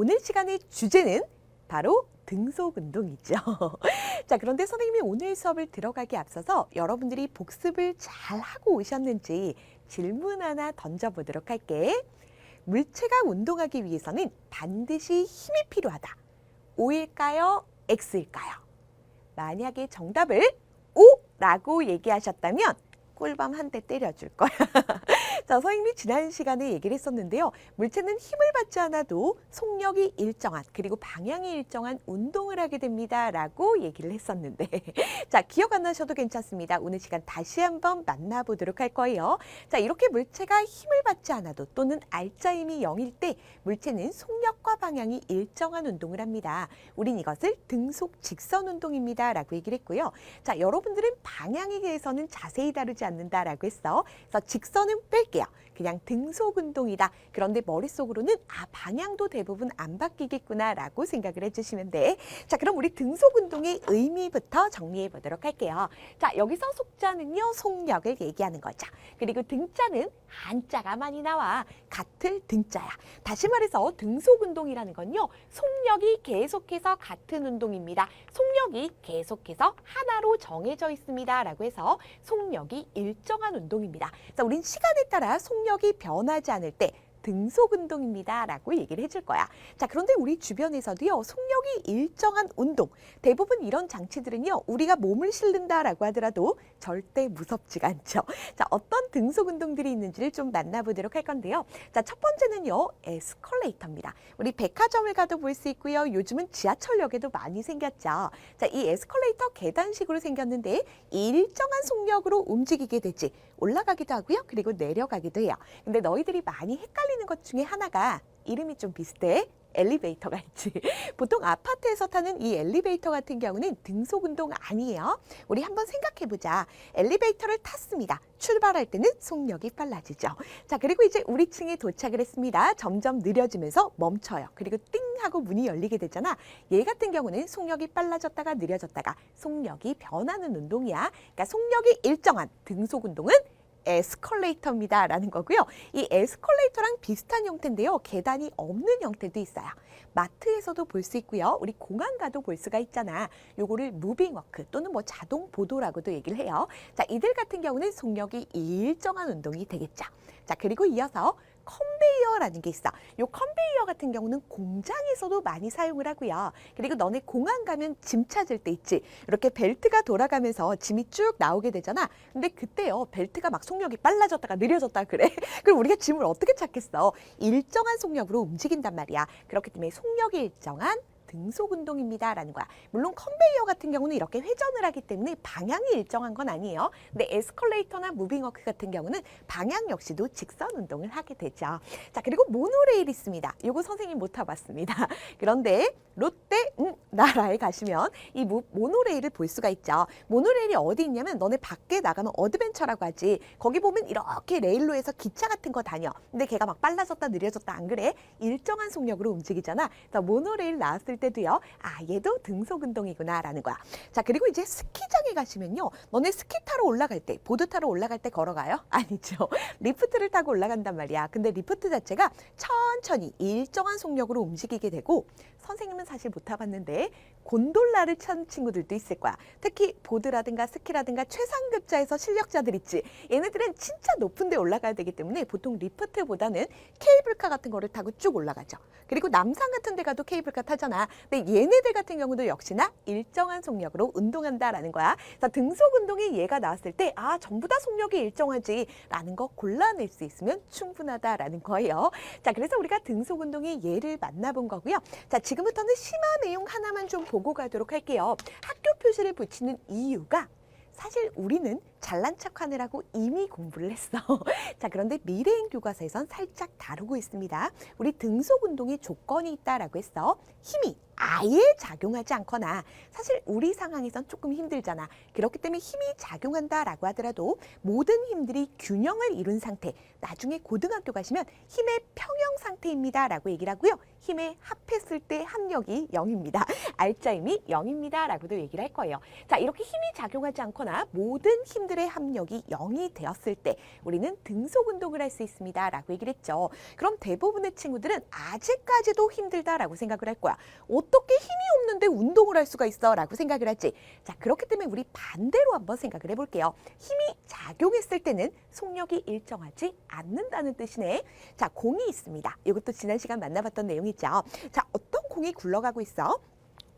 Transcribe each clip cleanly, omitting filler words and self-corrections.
오늘 시간의 주제는 바로 등속 운동이죠. 자, 그런데 선생님이 오늘 수업을 들어가기 앞서서 여러분들이 복습을 잘 하고 오셨는지 질문 하나 던져보도록 할게. 물체가 운동하기 위해서는 반드시 힘이 필요하다. O일까요? X일까요? 만약에 정답을 O라고 얘기하셨다면 꿀밤 한 대 때려줄 거야. 자, 선생님이 지난 시간에 얘기를 했었는데요. 물체는 힘을 받지 않아도 속력이 일정한 그리고 방향이 일정한 운동을 하게 됩니다. 라고 얘기를 했었는데 자, 기억 안 나셔도 괜찮습니다. 오늘 시간 다시 한번 만나보도록 할 거예요. 자, 이렇게 물체가 힘을 받지 않아도 또는 알짜힘이 0일 때 물체는 속력과 방향이 일정한 운동을 합니다. 우린 이것을 등속 직선 운동입니다. 라고 얘기를 했고요. 자, 여러분들은 방향에 대해서는 자세히 다루지 않는다라고 했어. 그래서 직선은 뺄게요. 그냥 등속 운동이다. 그런데 머릿속으로는 방향도 대부분 안 바뀌겠구나 라고 생각을 해주시면 돼. 자, 그럼 우리 등속 운동의 의미부터 정리해 보도록 할게요. 자, 여기서 속자는요, 속력을 얘기하는 거죠. 그리고 등자는 한자가 많이 나와. 같을 등자야. 다시 말해서 등속 운동이라는 건요, 속력이 계속해서 같은 운동입니다. 속력이 계속해서 하나로 정해져 있습니다. 라고 해서 속력이 일정한 운동입니다. 자, 우린 시간에 따라 속력이 변하지 않을 때 등속 운동입니다. 라고 얘기를 해줄 거야. 자, 그런데 우리 주변에서도요, 속력이 일정한 운동, 대부분 이런 장치들은요, 우리가 몸을 실른다라고 하더라도 절대 무섭지가 않죠. 자, 어떤 등속 운동들이 있는지를 좀 만나보도록 할 건데요. 자, 첫 번째는요, 에스컬레이터입니다. 우리 백화점을 가도 볼 수 있고요. 요즘은 지하철역에도 많이 생겼죠. 자, 이 에스컬레이터 계단식으로 생겼는데 일정한 속력으로 움직이게 되지. 올라가기도 하고요. 그리고 내려가기도 해요. 근데 너희들이 많이 헷갈리는 것 중에 하나가 이름이 좀 비슷해. 엘리베이터가 있지. 보통 아파트에서 타는 이 엘리베이터 같은 경우는 등속 운동 아니에요. 우리 한번 생각해보자. 엘리베이터를 탔습니다. 출발할 때는 속력이 빨라지죠. 자, 그리고 이제 우리 층에 도착을 했습니다. 점점 느려지면서 멈춰요. 그리고 띵 하고 문이 열리게 되잖아. 얘 같은 경우는 속력이 빨라졌다가 느려졌다가 속력이 변하는 운동이야. 그러니까 속력이 일정한 등속 운동은 에스컬레이터입니다. 라는 거고요. 이 에스컬레이터랑 비슷한 형태인데요. 계단이 없는 형태도 있어요. 마트에서도 볼 수 있고요. 우리 공항 가도 볼 수가 있잖아. 요거를 무빙워크 또는 뭐 자동 보도라고도 얘기를 해요. 자, 이들 같은 경우는 속력이 일정한 운동이 되겠죠. 자, 그리고 이어서 컨베이어라는 게 있어. 요 컨베이어 같은 경우는 공장에서도 많이 사용을 하고요. 그리고 너네 공항 가면 짐 찾을 때 있지. 이렇게 벨트가 돌아가면서 짐이 쭉 나오게 되잖아. 근데 그때요, 벨트가 막 속력이 빨라졌다가 느려졌다 그래. 그럼 우리가 짐을 어떻게 찾겠어? 일정한 속력으로 움직인단 말이야. 그렇기 때문에 속력이 일정한 등속 운동입니다. 라는 거야. 물론 컨베이어 같은 경우는 이렇게 회전을 하기 때문에 방향이 일정한 건 아니에요. 근데 에스컬레이터나 무빙워크 같은 경우는 방향 역시도 직선 운동을 하게 되죠. 자, 그리고 모노레일 있습니다. 이거 선생님 못 타봤습니다. 그런데 롯데 나라에 가시면 이 모노레일을 볼 수가 있죠. 모노레일이 어디 있냐면 너네 밖에 나가면 어드벤처라고 하지. 거기 보면 이렇게 레일로에서 기차 같은 거 다녀. 근데 걔가 막 빨라졌다 느려졌다 안 그래? 일정한 속력으로 움직이잖아. 그래서 모노레일 나왔을 때도요. 얘도 등속 운동이구나 라는 거야. 자, 그리고 이제 스키장에 가시면요. 너네 스키 타러 올라갈 때, 보드 타러 올라갈 때 걸어가요? 아니죠. 리프트를 타고 올라간단 말이야. 근데 리프트 자체가 천천히 일정한 속력으로 움직이게 되고 선생님은 사실 못 타봤는데 곤돌라를 찬 친구들도 있을 거야. 특히 보드라든가 스키라든가 최상급자에서 실력자들 있지. 얘네들은 진짜 높은 데 올라가야 되기 때문에 보통 리프트보다는 케이블카 같은 거를 타고 쭉 올라가죠. 그리고 남산 같은 데 가도 케이블카 타잖아. 근데 얘네들 같은 경우도 역시나 일정한 속력으로 운동한다라는 거야. 그래서 등속 운동에 얘가 나왔을 때 전부 다 속력이 일정하지 라는 거 골라낼 수 있으면 충분하다라는 거예요. 자, 그래서 우리가 등속 운동의 예를 만나본 거고요. 자, 지금부터는 심화 내용 하나만 좀 보고 가도록 할게요. 학교 표시를 붙이는 이유가 사실 우리는 잘난 척하느라고 이미 공부를 했어. 자, 그런데 미래인 교과서에선 살짝 다루고 있습니다. 우리 등속 운동의 조건이 있다라고 했어. 힘이 아예 작용하지 않거나 사실 우리 상황에선 조금 힘들잖아. 그렇기 때문에 힘이 작용한다라고 하더라도 모든 힘들이 균형을 이룬 상태. 나중에 고등학교 가시면 힘의 평형 상태입니다. 라고 얘기를 하고요. 힘에 합했을 때 합력이 0입니다. 알짜 힘이 0입니다. 라고도 얘기를 할 거예요. 자, 이렇게 힘이 작용하지 않거나 모든 힘들의 합력이 0이 되었을 때 우리는 등속 운동을 할 수 있습니다. 라고 얘기를 했죠. 그럼 대부분의 친구들은 아직까지도 힘들다라고 생각을 할 거야. 어떻게 힘이 없는데 운동을 할 수가 있어? 라고 생각을 하지. 자, 그렇기 때문에 우리 반대로 한번 생각을 해볼게요. 힘이 작용했을 때는 속력이 일정하지 않는다는 뜻이네. 자, 공이 있습니다. 이것도 지난 시간 만나봤던 내용이죠. 자, 어떤 공이 굴러가고 있어?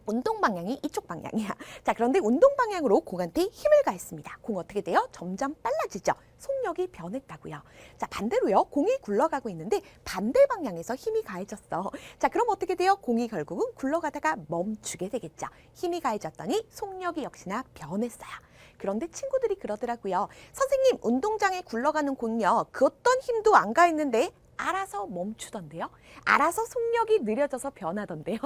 운동 방향이 이쪽 방향이야. 자, 그런데 운동 방향으로 공한테 힘을 가했습니다. 공 어떻게 돼요? 점점 빨라지죠. 속력이 변했다고요. 자, 반대로요. 공이 굴러가고 있는데 반대 방향에서 힘이 가해졌어. 자, 그럼 어떻게 돼요? 공이 결국은 굴러가다가 멈추게 되겠죠. 힘이 가해졌더니 속력이 역시나 변했어요. 그런데 친구들이 그러더라고요. 선생님, 운동장에 굴러가는 공이요. 그 어떤 힘도 안 가했는데 알아서 멈추던데요. 알아서 속력이 느려져서 변하던데요.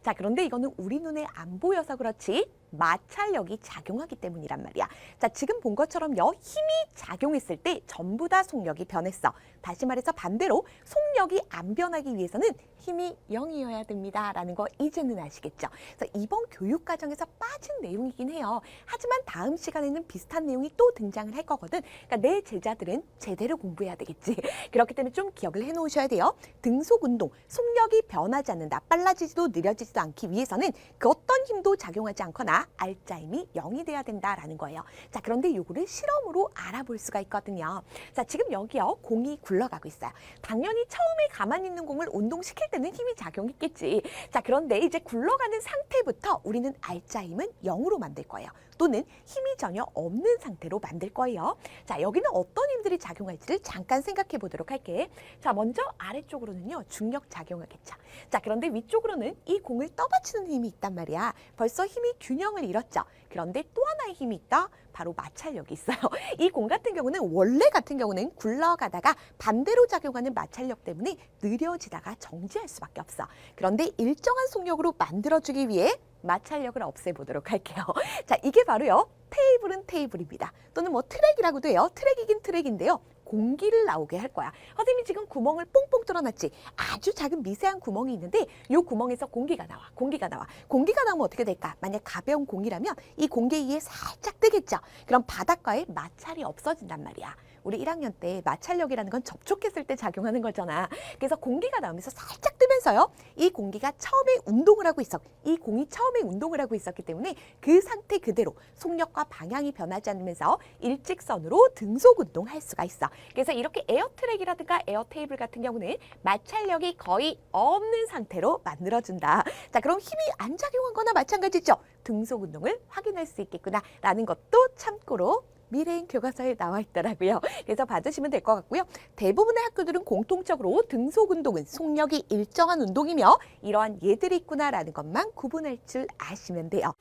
자, 그런데 이거는 우리 눈에 안 보여서 그렇지 마찰력이 작용하기 때문이란 말이야. 자, 지금 본 것처럼요. 힘이 작용했을 때 전부 다 속력이 변했어. 다시 말해서 반대로 속력이 안 변하기 위해서는 힘이 0이어야 됩니다. 라는 거 이제는 아시겠죠? 그래서 이번 교육과정에서 빠진 내용이긴 해요. 하지만 다음 시간에는 비슷한 내용이 또 등장을 할 거거든. 그러니까 내 제자들은 제대로 공부해야 되겠지. 그렇기 때문에 좀 기억을 해놓으셔야 돼요. 등속 운동, 속력이 변하지 않는다. 빨라지지도 느려지지도 않기 위해서는 그 어떤 힘도 작용하지 않거나 알짜 힘이 0이 돼야 된다라는 거예요. 자, 그런데 요거를 실험으로 알아볼 수가 있거든요. 자, 지금 여기요. 공이 굴러가고 있어요. 당연히 처음에 가만히 있는 공을 운동시킬 때는 힘이 작용했겠지. 자, 그런데 이제 굴러가는 상태부터 우리는 알짜 힘은 0으로 만들 거예요. 또는 힘이 전혀 없는 상태로 만들 거예요. 자, 여기는 어떤 힘들이 작용할지를 잠깐 생각해 보도록 할게. 자, 먼저 아래쪽으로는요. 중력 작용하겠죠. 자, 그런데 위쪽으로는 이 공을 떠받치는 힘이 있단 말이야. 벌써 힘이 균형을 잃었죠. 그런데 또 하나의 힘이 있다. 바로 마찰력이 있어요. 이 공 같은 경우는 원래 같은 경우는 굴러가다가 반대로 작용하는 마찰력 때문에 느려지다가 정지할 수밖에 없어. 그런데 일정한 속력으로 만들어주기 위해 마찰력을 없애보도록 할게요. 자, 이게 바로요. 테이블은 테이블입니다. 또는 뭐 트랙이라고도 해요. 트랙이긴 트랙인데요. 공기를 나오게 할 거야. 선생님이 지금 구멍을 뽕뽕 뚫어놨지. 아주 작은 미세한 구멍이 있는데 이 구멍에서 공기가 나와. 공기가 나와. 공기가 나오면 어떻게 될까? 만약 가벼운 공이라면 이 공기에 의해 살짝 뜨겠죠. 그럼 바닷가에 마찰이 없어진단 말이야. 우리 1학년 때 마찰력이라는 건 접촉했을 때 작용하는 거잖아. 그래서 공기가 나오면서 살짝 뜨면서요. 이 공기가 처음에 운동을 하고 있어. 이 공이 처음에 운동을 하고 있었기 때문에 그 상태 그대로 속력과 방향이 변하지 않으면서 일직선으로 등속 운동할 수가 있어. 그래서 이렇게 에어트랙이라든가 에어테이블 같은 경우는 마찰력이 거의 없는 상태로 만들어준다. 자, 그럼 힘이 안 작용한 거나 마찬가지죠. 등속 운동을 확인할 수 있겠구나 라는 것도 참고로 미래인 교과서에 나와 있더라고요. 그래서 봐주시면 될 것 같고요. 대부분의 학교들은 공통적으로 등속 운동은 속력이 일정한 운동이며 이러한 예들이 있구나라는 것만 구분할 줄 아시면 돼요.